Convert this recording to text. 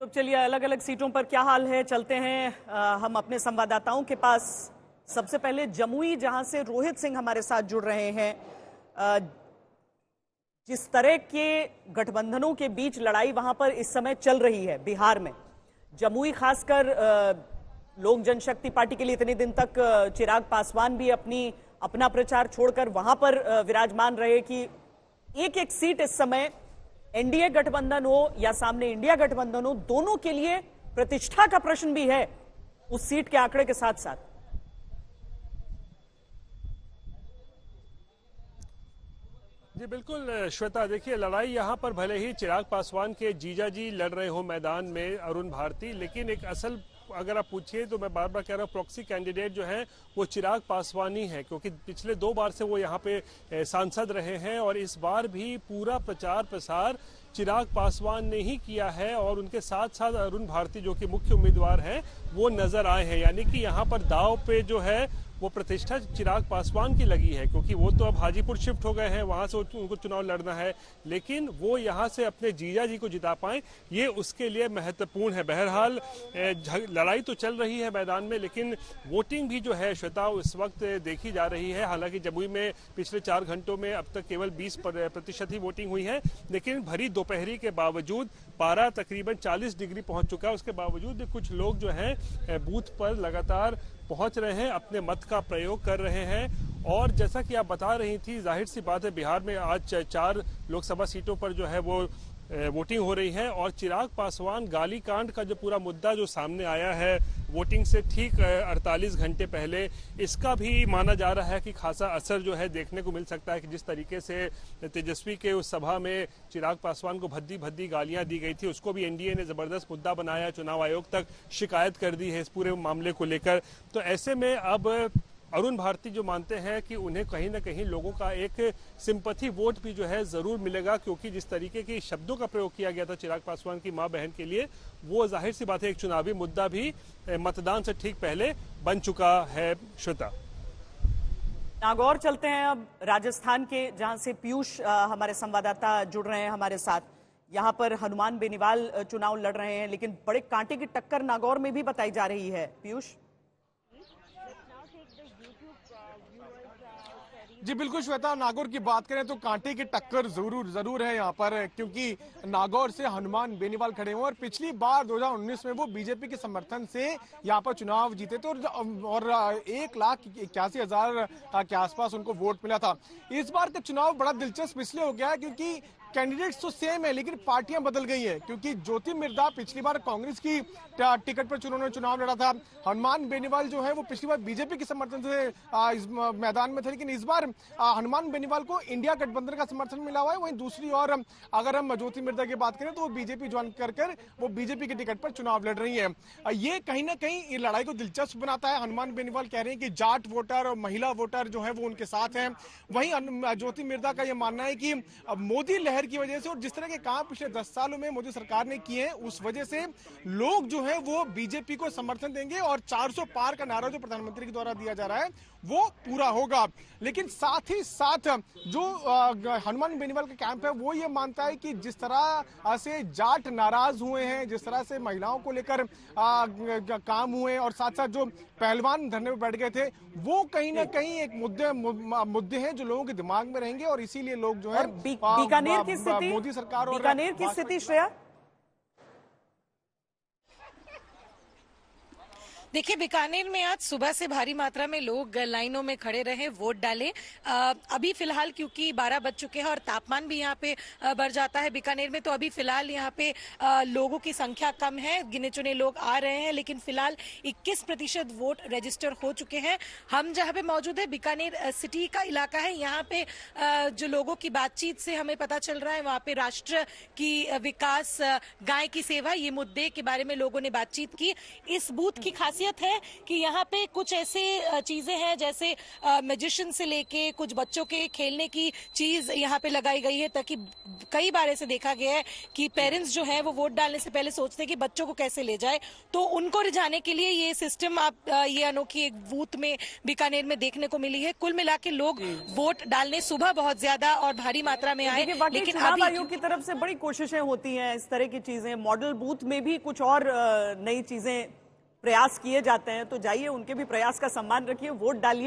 तो चलिए अलग अलग सीटों पर क्या हाल है चलते हैं हम अपने संवाददाताओं के पास। सबसे पहले जमुई, जहां से रोहित सिंह हमारे साथ जुड़ रहे हैं। अ, जिस तरह के गठबंधनों के बीच लड़ाई वहां पर इस समय चल रही है बिहार में, जमुई खासकर लोक जनशक्ति पार्टी के लिए इतने दिन तक चिराग पासवान भी अपना प्रचार छोड़कर वहां पर विराजमान रहे कि एक एक सीट इस समय एनडीए गठबंधन हो या सामने इंडिया गठबंधन हो, दोनों के लिए प्रतिष्ठा का प्रश्न भी है उस सीट के आंकड़े के साथ साथ। जी बिल्कुल श्वेता, देखिए लड़ाई यहाँ पर भले ही चिराग पासवान के जीजा जी लड़ रहे हो मैदान में, अरुण भारती, लेकिन एक असल अगर आप पूछिए तो मैं बार बार कह रहा हूँ प्रॉक्सी कैंडिडेट जो है वो चिराग पासवान ही है, क्योंकि पिछले 2 बार से वो यहाँ पे सांसद रहे हैं और इस बार भी पूरा प्रचार प्रसार चिराग पासवान ने ही किया है और उनके साथ साथ अरुण भारती जो कि मुख्य उम्मीदवार हैं वो नजर आए हैं। यानी कि यहाँ पर दाव पे जो है वो प्रतिष्ठा चिराग पासवान की लगी है, क्योंकि वो तो अब हाजीपुर शिफ्ट हो गए हैं, वहां से उनको चुनाव लड़ना है, लेकिन वो यहां से अपने जीजा जी को जिता पाए ये उसके लिए महत्वपूर्ण है। बहरहाल लड़ाई तो चल रही है मैदान में, लेकिन वोटिंग भी जो है श्वेता उस वक्त देखी जा रही है। हालांकि जमुई में पिछले 4 घंटों में अब तक केवल 20% ही वोटिंग हुई है, लेकिन भरी दोपहरी के बावजूद पारा तकरीबन 40 डिग्री पहुंच चुका है। उसके बावजूद कुछ लोग जो है बूथ पर लगातार पहुंच रहे हैं, अपने मत का प्रयोग कर रहे हैं। और जैसा कि आप बता रही थी, जाहिर सी बात है बिहार में आज 4 लोकसभा सीटों पर जो है वो वोटिंग हो रही है और चिराग पासवान गाली कांड का जो पूरा मुद्दा जो सामने आया है वोटिंग से ठीक 48 घंटे पहले, इसका भी माना जा रहा है कि खासा असर जो है देखने को मिल सकता है कि जिस तरीके से तेजस्वी के उस सभा में चिराग पासवान को भद्दी भद्दी गालियां दी गई थी, उसको भी एनडीए ने जबरदस्त मुद्दा बनाया, चुनाव आयोग तक शिकायत कर दी है इस पूरे मामले को लेकर। तो ऐसे में अब अरुण भारती जो मानते हैं कि उन्हें कहीं ना कहीं लोगों का एक सिंपैथी वोट भी जो है जरूर मिलेगा, क्योंकि जिस तरीके के शब्दों का प्रयोग किया गया था चिराग पासवान की मां बहन के लिए, वो जाहिर सी बात है एक चुनावी मुद्दा भी मतदान से ठीक पहले बन चुका है। श्वेता, नागौर चलते हैं अब, राजस्थान के, जहां से पीयूष हमारे संवाददाता जुड़ रहे हैं हमारे साथ। यहां पर हनुमान बेनीवाल चुनाव लड़ रहे हैं, लेकिन बड़े कांटे की टक्कर नागौर में भी बताई जा रही है। पीयूष जी बिल्कुल श्वेता, नागौर की बात करें तो कांटे की टक्कर जरूर है यहाँ पर, क्योंकि नागौर से हनुमान बेनीवाल खड़े हुए और पिछली बार 2019 में वो बीजेपी के समर्थन से यहाँ पर चुनाव जीते थे और 1,81,000 के आसपास उनको वोट मिला था। इस बार का चुनाव बड़ा दिलचस्प इसलिए हो गया है क्योंकि कैंडिडेट्स तो सेम है लेकिन पार्टियां बदल गई है, क्योंकि ज्योति मिर्धा पिछली बार कांग्रेस की टिकट पर उन्होंने चुनाव लड़ा था। हनुमान बेनीवाल जो है वो पिछली बार बीजेपी के समर्थन से इस मैदान में थे, लेकिन इस बार हनुमान बेनीवाल को इंडिया गठबंधन का समर्थन मिला हुआ है। वहीं दूसरी ओर अगर हम ज्योति मिर्धा की बात करें तो वो बीजेपी ज्वाइन कर वो बीजेपी की टिकट पर चुनाव लड़ रही है। ये कहीं ना कहीं लड़ाई को दिलचस्प बनाता है। हनुमान बेनीवाल कह रहे हैं कि जाट वोटर और महिला वोटर जो है वो उनके साथ हैं। वहीं ज्योति मिर्धा का यह मानना है कि मोदी लहर की वजह से और जिस तरह के काम पिछले 10 सालों में मोदी सरकार ने किए हैं उस वजह से लोग जो है वो बीजेपी को समर्थन देंगे और 400 पार का नारा जो प्रधानमंत्री के द्वारा दिया जा रहा है वो पूरा होगा। लेकिन साथ ही साथ जो हनुमान बेनीवाल का कैंप है वो ये मानता है कि जिस तरह से जाट नाराज हुए हैं, जिस तरह से महिलाओं को लेकर काम हुए और साथ साथ जो पहलवान धरने पर बैठ गए थे, वो कहीं ना कहीं एक मुद्दे हैं जो लोगों के दिमाग में रहेंगे और इसीलिए लोग जो है बीकानेर की स्थिति, मोदी सरकार और बीकानेर की स्थिति श्रेया। देखिए, बीकानेर में आज सुबह से भारी मात्रा में लोग लाइनों में खड़े रहे, वोट डाले। अभी फिलहाल क्योंकि 12 बज चुके हैं और तापमान भी यहाँ पे बढ़ जाता है बीकानेर में, तो अभी फिलहाल यहाँ पे लोगों की संख्या कम है, गिने चुने लोग आ रहे हैं, लेकिन फिलहाल 21% वोट रजिस्टर हो चुके हैं। हम जहाँ पे मौजूद है बीकानेर सिटी का इलाका है, यहाँ पे जो लोगों की बातचीत से हमें पता चल रहा है वहाँ पे राष्ट्र की विकास, गाय की सेवा, ये मुद्दे के बारे में लोगों ने बातचीत की। इस बूथ की खासियत खासियत है कि यहाँ पे कुछ ऐसे चीजें हैं जैसे मैजिशियन से लेके कुछ बच्चों के खेलने की चीज यहाँ पे लगाई गई है, ताकि कई बार ऐसे देखा गया है कि पेरेंट्स जो है वो वोट डालने से पहले सोचते हैं कि बच्चों को कैसे ले जाए, तो उनको रिझाने के लिए ये सिस्टम आप ये अनोखी एक बूथ में बीकानेर में देखने को मिली है। कुल मिला के लोग वोट डालने सुबह बहुत ज्यादा और भारी मात्रा में आए, लेकिन चुनाव आयोग की तरफ से बड़ी कोशिशें होती हैं, इस तरह की चीजें, मॉडल बूथ में भी कुछ और नई चीजें प्रयास किए जाते हैं, तो जाइए उनके भी प्रयास का सम्मान रखिए, वोट डालिए।